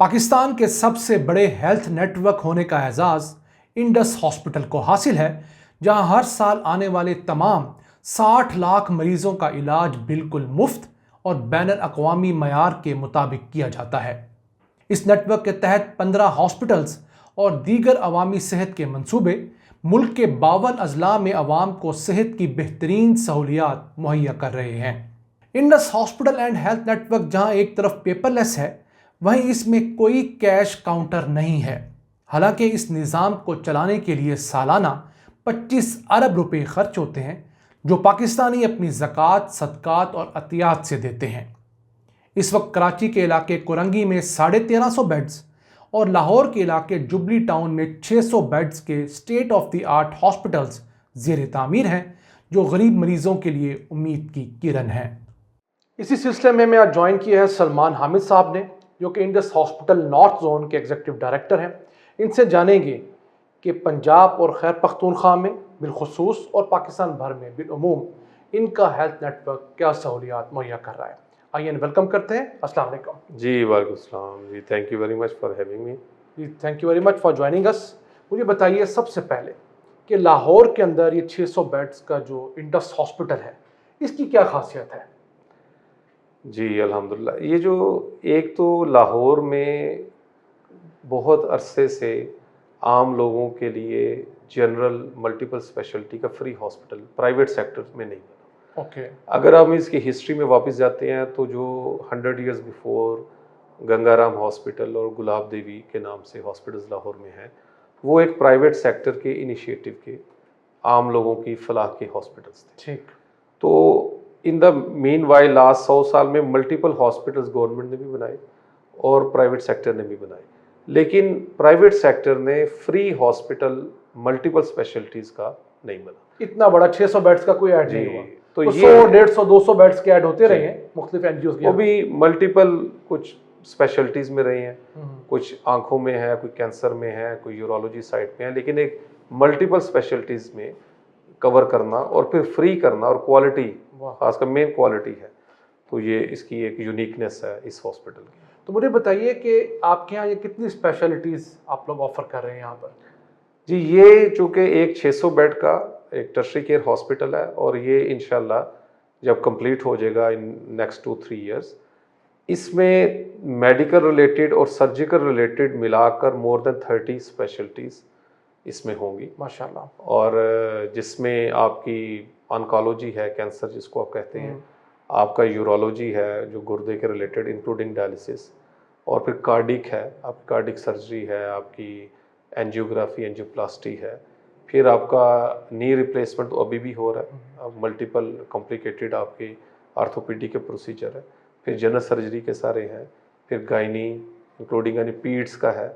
पाकिस्तान के सबसे बड़े हेल्थ नेटवर्क होने का एजाज़ इंडस हॉस्पिटल को हासिल है, जहां हर साल आने वाले तमाम 60 लाख मरीजों का इलाज बिल्कुल मुफ्त और बैनुल अक़वामी मयार के मुताबिक किया जाता है। इस नेटवर्क के तहत 15 हॉस्पिटल्स और दीगर अवामी सेहत के मंसूबे मुल्क के 52 अजला में अवाम को सेहत की बेहतरीन सहूलियात मुहैया कर रहे हैं। Indus hospital and health network जहां एक तरफ पेपरलेस है, वहीं इसमें कोई कैश काउंटर नहीं है। हालांकि इस निज़ाम को चलाने के लिए सालाना 25 अरब रुपए खर्च होते हैं, जो पाकिस्तानी अपनी ज़कात, सदकात और अतियात से देते हैं। इस वक्त कराची के इलाके कुरंगी में 1350 बेड्स और लाहौर के इलाके जुबली टाउन में 600 बेड्स के state of the art hospitals ज़ेर तामीर हैं, जो गरीब मरीजों के लिए उम्मीद की किरण है। इसी सिलसिले में मैं आज ज्वाइन किया है सलमान हामिद साहब ने, जो कि इंडस हॉस्पिटल नॉर्थ जोन के एग्जीक्यूटिव डायरेक्टर हैं। इनसे जानेंगे कि पंजाब और खैर पख्तूनख्वा में बिलखुसूस और पाकिस्तान भर में बिलअमूम इनका हेल्थ नेटवर्क क्या सहूलियात मुहैया कर रहा है। आइए वेलकम करते हैं। अस्सलाम वालेकुम। जी वालेकुम सलाम जी, thank you very much for having me. जी thank you very much for joining us. मुझे बताइए सबसे पहले कि लाहौर के अंदर ये 600 बेड्स का जो इंडस हॉस्पिटल है, इसकी क्या खासियत है? जी अल्हम्दुलिल्लाह, ये जो एक तो लाहौर में बहुत अरसे से आम लोगों के लिए जनरल मल्टीपल स्पेशलिटी का फ्री हॉस्पिटल प्राइवेट सेक्टर में नहीं बना। ओके। अगर हम इसकी हिस्ट्री में वापस जाते हैं तो जो 100 ईयर्स बिफोर गंगाराम हॉस्पिटल और गुलाब देवी के नाम से हॉस्पिटल्स लाहौर में हैं, वो एक प्राइवेट सेक्टर के इनिशिएटिव के आम लोगों की फलाह के हॉस्पिटल्स थे। ठीक। तो in the mean while last 100 साल में मल्टीपल हॉस्पिटल्स गवर्नमेंट ने भी बनाए और प्राइवेट सेक्टर ने भी बनाए, लेकिन प्राइवेट सेक्टर ने फ्री हॉस्पिटल मल्टीपल स्पेशलिटीज़ का नहीं बना। इतना बड़ा 600 बेड्स का कोई ऐड नहीं हुआ। तो ये 100, 150, 200 बेड्स के ऐड होते रहे हैं मुख्तलिफ एनजीओ के। वो भी मल्टीपल कुछ स्पेशलिटीज़ में रही हैं, कुछ आंखों में है, कोई कैंसर में है, कोई यूरोलॉजी साइड में है, लेकिन एक मल्टीपल स्पेशलिटीज़ में कवर करना और फिर फ्री करना और क्वालिटी, खासकर मेन क्वालिटी है, तो ये इसकी एक यूनिकनेस है इस हॉस्पिटल की। तो मुझे बताइए कि आपके यहाँ ये कितनी स्पेशलिटीज़ आप लोग ऑफर कर रहे हैं यहाँ पर? जी, ये चूँकि एक 600 बेड का एक टर्शरी केयर हॉस्पिटल है और ये इंशाल्लाह जब कंप्लीट हो जाएगा इन नेक्स्ट 2-3 इयर्स, इसमें मेडिकल रिलेटेड और सर्जिकल रिलेटेड मिलाकर मोर देन 30 स्पेशलिटीज़ इसमें होंगी माशाल्लाह। और जिसमें आपकी ऑन्कोलॉजी है, कैंसर जिसको आप कहते हैं, आपका यूरोलॉजी है जो गुर्दे के रिलेटेड इंक्लूडिंग डायलिसिस, और फिर कार्डिक है, आपकी कार्डिक सर्जरी है, आपकी एंजियोग्राफी, एंजियोप्लास्टी है, फिर आपका नी रिप्लेसमेंट तो अभी भी हो रहा है, मल्टीपल कॉम्प्लिकेटेड आपके आर्थोपेडिक के प्रोसीजर है, फिर जनरल सर्जरी के सारे हैं, फिर गायनी इंक्लूडिंग यानी पीड्स का है,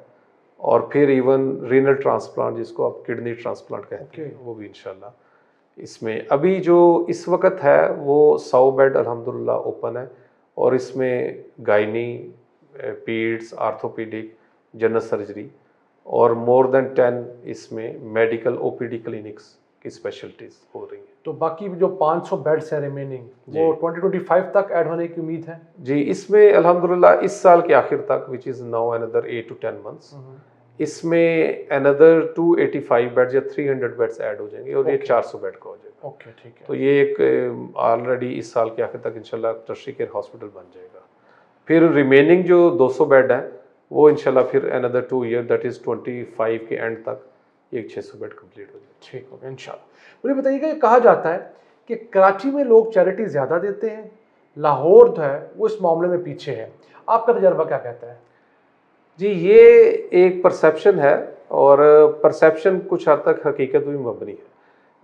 और फिर इवन रीनल ट्रांसप्लांट जिसको आप किडनी ट्रांसप्लांट कहते हैं, वो भी इंशाल्लाह इसमें अभी जो इस वक्त है वो 100 बेड अल्हम्दुलिल्लाह ओपन है, और इसमें गायनी, पीड्स, आर्थोपेडिक, जनरल सर्जरी और मोर देन 10 इसमें मेडिकल ओपीडी क्लिनिक्स की स्पेशलिटीज़ हो रही हैं। तो बाकी जो 500 बेड्स हैं रिमेनिंग, वो 2025 तक ऐड होने की उम्मीद है? जी, इसमें अल्हम्दुलिल्लाह इस साल के आखिर तक, which is now another 8 to 10 months, इसमें अनदर 285 बेड्स या 300 बेड्स ऐड हो जाएंगे और ये 400 बेड का हो जाएगा। ओके, ठीक है। तो ये एक ऑलरेडी इस साल के आखिर तक इंशाल्लाह टर्शरी केयर हॉस्पिटल बन जाएगा। फिर रिमेनिंग जो 200 बेड हैं वो इंशाल्लाह फिर अनदर 2 ईयर, दैट इज़ 25 के एंड तक एक 600 बेड कंप्लीट हो जाएगा। ठीक होगा इंशाल्लाह। मुझे बताइएगा, ये कहा जाता है कि कराची में लोग चैरिटी ज़्यादा देते हैं, लाहौर जो है वो इस मामले में पीछे है। आपका तजर्बा क्या कहता है? जी, ये एक परसेप्शन है और परसेप्शन कुछ हद तक हकीकत भी मबनी है,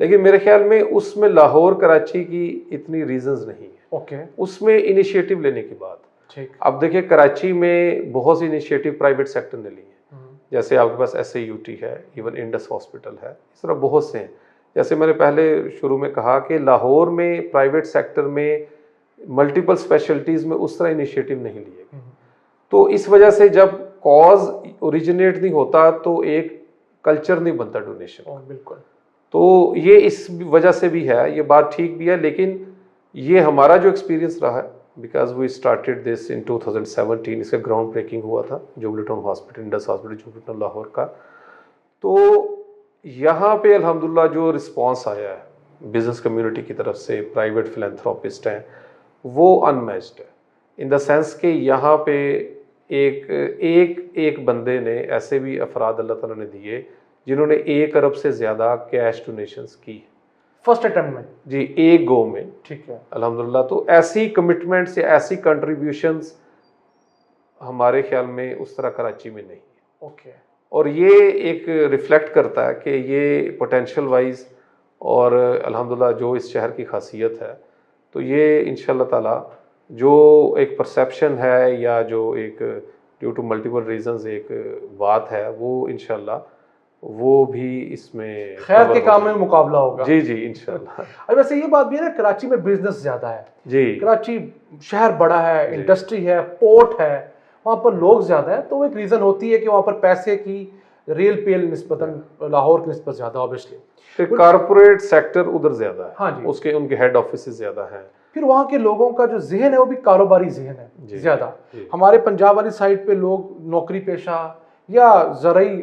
लेकिन मेरे ख्याल में उसमें लाहौर कराची की इतनी रीजंस नहीं है। ओके। उसमें इनिशिएटिव लेने की बात। ठीक। अब देखिए, कराची में बहुत सी इनिशिएटिव प्राइवेट सेक्टर ने ली है, जैसे आपके पास SAUT है, इवन इंडस हॉस्पिटल है, इस तरह बहुत से हैं। जैसे मैंने पहले शुरू में कहा कि लाहौर में प्राइवेट सेक्टर में मल्टीपल स्पेशलिटीज़ में उस तरह इनिशिएटिव नहीं लिए गए, तो इस वजह से जब कॉज ओरिजिनेट नहीं होता तो एक कल्चर नहीं बनता डोनेशन। बिल्कुल। तो ये इस वजह से भी है, ये बात ठीक भी है, लेकिन ये हमारा जो एक्सपीरियंस रहा है because we started this in 2017, इसका ग्राउंड ब्रेकिंग हुआ था Jubilee Town hospital, Indus hospital Jubilee Town Lahore का। तो यहाँ पे अल्हम्दुलिल्लाह जो रिस्पांस आया है बिजनेस कम्युनिटी की तरफ से, प्राइवेट फिलैंथ्रोपिस्ट हैं, वो अनमैच्ड है इन द सेंस कि यहाँ पे एक बंदे ने, ऐसे भी अफराद अल्लाह ताला ने दिए जिन्होंने 1 अरब से ज़्यादा कैश डोनेशंस की फर्स्ट अटेम्प्ट में जी, एक गो में। ठीक है, अल्हम्दुलिल्लाह। तो ऐसी कमिटमेंट्स या ऐसी कंट्रीब्यूशंस हमारे ख्याल में उस तरह कराची में नहीं है। ओके। और ये एक रिफ्लेक्ट करता है कि ये पोटेंशियल वाइज और अल्हम्दुलिल्लाह जो इस शहर की खासियत है, तो ये इंशाल्लाह ताला जो एक परसेप्शन है या जो एक ड्यू टू मल्टीपल रीजंस एक बात है, वो इंशाल्लाह वो भी इसमें खैर के काम में मुकाबला होगा। जी जी इंशाल्लाह। और वैसे ये बात भी है ना, कराची में बिजनेस ज़्यादा है जी, कराची शहर बड़ा है, इंडस्ट्री है, पोर्ट है, वहाँ पर लोग ज़्यादा है, तो वो एक रीज़न होती है कि वहाँ पर पैसे की रियल पेल निस्बतन लाहौर की निस्बत ज़्यादा ऑब्वियसली। कारपोरेट सेक्टर उधर ज़्यादा है। हाँ जी, उसके उनके हेड ऑफिस ज़्यादा हैं। फिर वहाँ के लोगों का जो जहन है वो भी कारोबारी जहन है ज़्यादा। हमारे पंजाब वाली साइड पे लोग नौकरी पेशा या ज़राई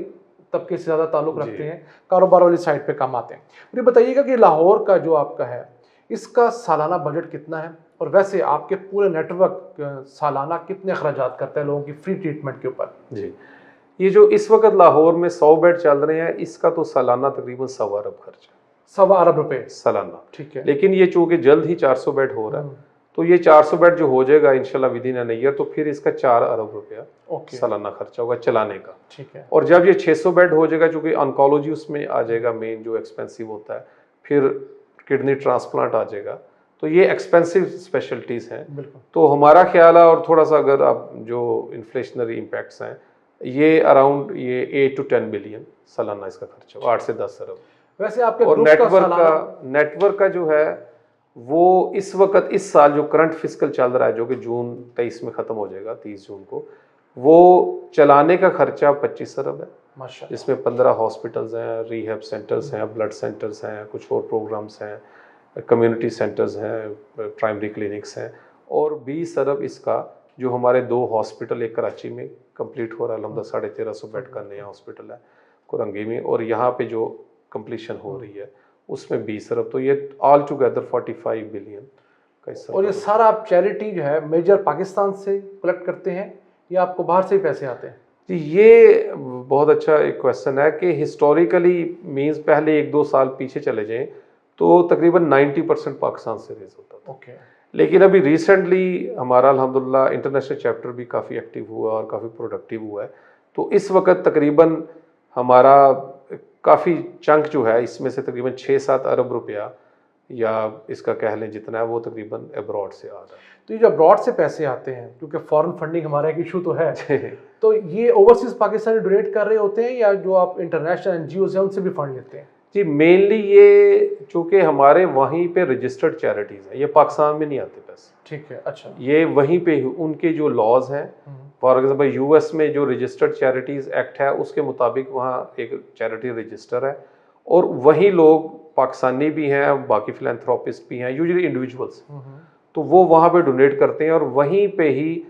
तबके से ज़्यादा ताल्लुक़ रखते हैं, कारोबार वाली साइड पे कम आते हैं। मुझे बताइएगा कि लाहौर का जो आपका है, इसका सालाना बजट कितना है, और वैसे आपके पूरे नेटवर्क सालाना कितने अखराजात करता है लोगों की फ्री ट्रीटमेंट के ऊपर? जी, ये जो इस वक्त लाहौर में 100 बेड चल रहे हैं, इसका तो सालाना तकरीबन 1.25 अरब खर्च है। 1.25 अरब रुपए सालाना। ठीक है। लेकिन ये चूंकि जल्द ही 400 बेड हो रहा है, तो ये 400 बेड जो हो जाएगा इंशाल्लाह विद इन एन ईयर, तो फिर इसका 4 अरब रुपया सालाना खर्चा होगा चलाने का। ठीक है। और जब ये 600 बेड हो जाएगा, चूंकि ऑन्कोलॉजी उसमें आ जाएगा मेन जो एक्सपेंसिव होता है, फिर किडनी ट्रांसप्लांट आ जाएगा, तो ये एक्सपेंसिव स्पेशलिटीज़ हैं। तो हमारा ख्याल है, और थोड़ा सा अगर आप जो इन्फ्लेशनरी इम्पैक्ट्स हैं, ये अराउंड ये 8 to 10 बिलियन सालाना इसका खर्चा होगा, 8 से 10 अरब। वैसे आपके और नेटवर्क का जो है वो इस वक्त इस साल जो करंट फिस्कल चल रहा है, जो कि जून 23 में ख़त्म हो जाएगा 30 जून को, वो चलाने का खर्चा 25 अरब है, जिसमें 15 हॉस्पिटल्स हैं, रिहैब सेंटर्स हैं, ब्लड सेंटर्स हैं, कुछ और प्रोग्राम्स हैं, कम्युनिटी सेंटर्स हैं, प्राइमरी क्लिनिक्स हैं, और 20 अरब इसका जो हमारे 2 हॉस्पिटल, एक कराची में कंप्लीट हो रहा है, अलहमदा 1350 बेड का नया हॉस्पिटल है कुरंगी में, और यहाँ पे जो कंप्लीशन हो रही है उसमें 20 अरब, तो ये ऑल टुगेदर 45 बिलियन का हिस्सा। और ये सारा आप चैरिटी जो है मेजर पाकिस्तान से कलेक्ट करते हैं या आपको बाहर से ही पैसे आते हैं? जी, ये बहुत अच्छा एक क्वेश्चन है कि हिस्टोरिकली मीन्स पहले 1-2 साल पीछे चले जाएं तो तकरीबन 90% पाकिस्तान से रेज होता था। ओके। लेकिन अभी रिसेंटली हमारा अल्हम्दुलिल्लाह इंटरनेशनल चैप्टर भी काफ़ी एक्टिव हुआ और काफ़ी प्रोडक्टिव हुआ है, तो इस वक्त तकरीबन हमारा काफ़ी चंक जो है इसमें से तकरीबन 6-7 अरब रुपया या इसका कह लें जितना है, वो तकरीबन अब्रॉड से आ रहा है। तो ये जो अब्रॉड से पैसे आते हैं, क्योंकि फॉरेन फंडिंग हमारा एक इशू तो है, तो ये ओवरसीज पाकिस्तानी डोनेट कर रहे होते हैं या जो आप इंटरनेशनल एनजीओज हैं उनसे भी फंड लेते हैं? जी, मेनली ये चूँकि हमारे वहीं पे रजिस्टर्ड चैरिटीज़ हैं, ये पाकिस्तान में नहीं आते पैसे। ठीक है, अच्छा। ये वहीं पे उनके जो लॉज हैं, फॉर एग्जाम्पल यूएस में जो रजिस्टर्ड चैरिटीज़ एक्ट है उसके मुताबिक वहाँ एक चैरिटी रजिस्टर है, और वहीं लोग पाकिस्तानी भी हैं, बाकी फिलैंथ्रोपिस्ट भी हैं, यूजुअली इंडिविजुअल्स, तो वो वहाँ पे डोनेट करते हैं, और वहीं पे ही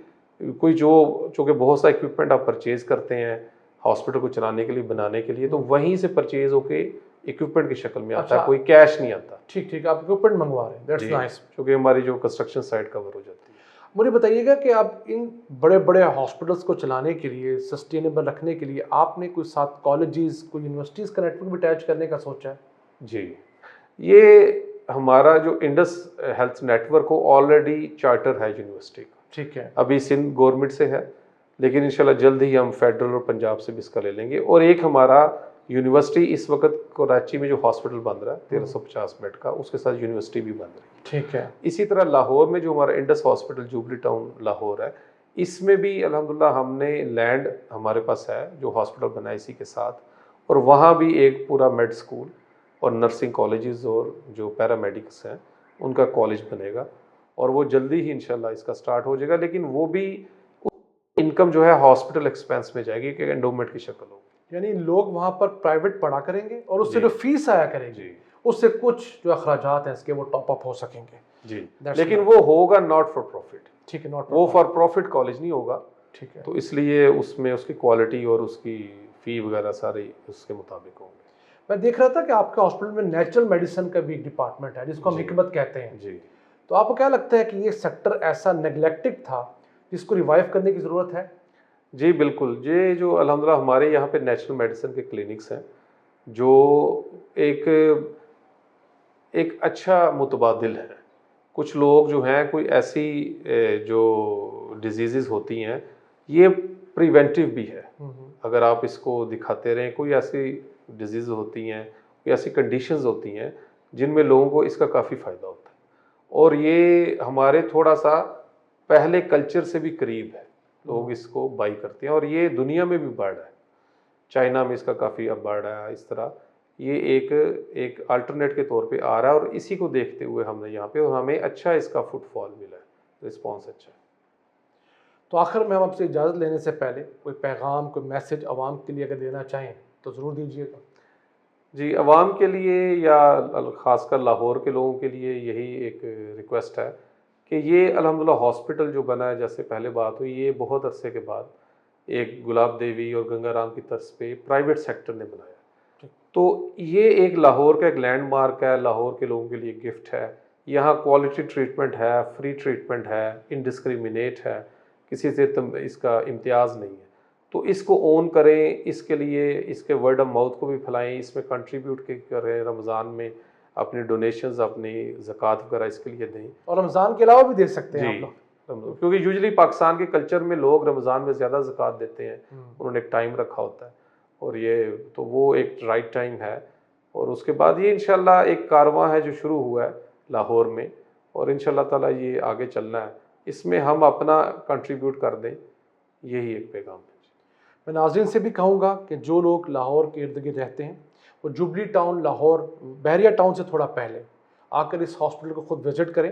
कोई जो चूँकि बहुत सा इक्विपमेंट आप परचेज करते हैं हॉस्पिटल को चलाने के लिए, बनाने के लिए, तो वहीं से परचेज होके इक्विपमेंट की शक्ल में आता है, कोई कैश नहीं आता। ठीक ठीक, आप इक्विपमेंट मंगवा रहे हैं, दैट्स नाइस, क्योंकि हमारी जो कंस्ट्रक्शन साइट कवर हो जाती है। मुझे बताइएगा कि आप इन बड़े बड़े हॉस्पिटल्स को चलाने के लिए, सस्टेनेबल रखने के लिए आपने कोई साथ कॉलेजेस, कोई यूनिवर्सिटीज़ का नेटवर्क भी अटैच करने का सोचा है? जी, ये हमारा जो इंडस हेल्थ नेटवर्क हो ऑलरेडी चार्टर है यूनिवर्सिटी का। ठीक है। अभी सिंध गवर्नमेंट से है, लेकिन इंशाल्लाह जल्द ही हम फेडरल और पंजाब से भी इसका ले लेंगे। और एक हमारा यूनिवर्सिटी इस वक्त कराची में जो हॉस्पिटल बन रहा है 1350 बेड का, उसके साथ यूनिवर्सिटी भी बन रही है। ठीक है। इसी तरह लाहौर में जो हमारा Indus hospital Jubilee Town Lahore है, इसमें भी अल्हम्दुलिल्लाह हमने लैंड हमारे पास है जो हॉस्पिटल बना है इसी के साथ, और वहाँ भी एक पूरा मेड स्कूल और नर्सिंग कॉलेजेस और जो पैरामेडिक्स हैं उनका कॉलेज बनेगा, और वो जल्दी ही इंशाल्लाह इसका स्टार्ट हो जाएगा। लेकिन वो भी इनकम जो है हॉस्पिटल एक्सपेंस में जाएगी कि एंडोमेंट की शक्ल होगी, यानी लोग वहाँ पर प्राइवेट पढ़ा करेंगे और उससे जो फीस आया करेगी उससे कुछ जो अखराजात हैं इसके वो टॉप अप हो सकेंगे। जी, That's लेकिन right. वो होगा नॉट फॉर प्रॉफिट, ठीक है, नॉट वो फॉर प्रॉफिट कॉलेज नहीं होगा। ठीक है। तो इसलिए उसमें उसकी क्वालिटी और उसकी फ़ी वगैरह सारी उसके मुताबिक होंगे। मैं देख रहा था कि आपके हॉस्पिटल में नेचुरल मेडिसिन का भी एक डिपार्टमेंट है जिसको हम जी। हिकमत कहते हैं। जी, तो आपको क्या लगता है कि ये सेक्टर ऐसा नेग्लेक्टेड था जिसको रिवाइव करने की ज़रूरत है? जी बिल्कुल। ये जो अल्हम्दुलिल्लाह हमारे यहाँ पे नेचुरल मेडिसिन के क्लिनिक्स हैं, जो एक एक अच्छा मुतबादिल है। कुछ लोग जो हैं कोई ऐसी जो डिजीज़ेज़ होती हैं, ये प्रिवेंटिव भी है। अगर आप इसको दिखाते रहें, कोई ऐसी डिजीज़ होती हैं, कोई ऐसी कंडीशंस होती हैं जिनमें लोगों को इसका काफ़ी फ़ायदा होता है, और ये हमारे थोड़ा सा पहले कल्चर से भी करीब है। लोग इसको बाई करते हैं और ये दुनिया में भी बढ़ रहा है। चाइना में इसका काफ़ी अब बढ़ रहा है। इस तरह ये एक अल्टरनेट के तौर पे आ रहा है, और इसी को देखते हुए हमने यहाँ पे, और हमें अच्छा इसका फुटफॉल मिला है, रिस्पॉन्स अच्छा है। तो आखिर में हम आपसे इजाज़त लेने से पहले कोई पैगाम, कोई मैसेज आवाम के लिए अगर देना चाहें तो ज़रूर दीजिएगा। जी, अवाम के लिए या ख़ासकर लाहौर के लोगों के लिए यही एक रिक्वेस्ट है कि ये अल्हम्दुलिल्लाह हॉस्पिटल जो बना है, जैसे पहले बात हुई, ये बहुत अरसे के बाद एक गुलाब देवी और गंगाराम की तर्ज पे प्राइवेट सेक्टर ने बनाया। तो ये एक लाहौर का एक लैंडमार्क है, लाहौर के लोगों के लिए गिफ्ट है। यहाँ क्वालिटी ट्रीटमेंट है, फ्री ट्रीटमेंट है, इनडिस्क्रिमिनेट है, किसी से इसका इम्तियाज़ नहीं है। तो इसको ओन करें, इसके लिए इसके वर्ड ऑफ माउथ को भी फैलाएं, इसमें कंट्रीब्यूट करें, रमज़ान में अपनी डोनेशंस, अपनी ज़कात वगैरह इसके लिए दें। और रमज़ान के अलावा भी दे सकते हैं जी, आप लोग। क्योंकि यूजुअली पाकिस्तान के कल्चर में लोग रमज़ान में ज़्यादा ज़कात देते हैं, उन्होंने एक टाइम रखा होता है, और ये तो वो एक राइट टाइम है। और उसके बाद ये इंशाल्लाह एक कारवां है जो शुरू हुआ है लाहौर में, और इंशाल्लाह ताला ये आगे चलना है, इसमें हम अपना कंट्रीब्यूट कर दें, यही एक पैगाम है। मैं नाज़रीन से भी कहूँगा कि जो लोग लाहौर के इर्द गिर्द रहते हैं, वो जुबली टाउन, लाहौर बहरिया टाउन से थोड़ा पहले आकर इस हॉस्पिटल को खुद विज़िट करें।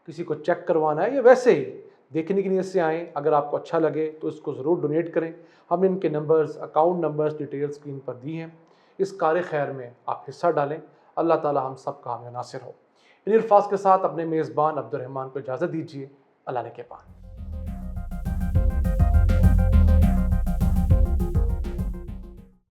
किसी को चेक करवाना है या वैसे ही देखने की नीयत से आएँ, अगर आपको अच्छा लगे तो इसको ज़रूर डोनेट करें। हमने इनके numbers, account numbers, details screen पर दी हैं। इस कार खैर में आप हिस्सा डालें। अल्लाह ताला हम सब का हामी नासिर हो। इन अल्फाज के साथ अपने मेज़बान अब्दुर्रहमान को इजाज़त दीजिए। अल्लाह ने के पान।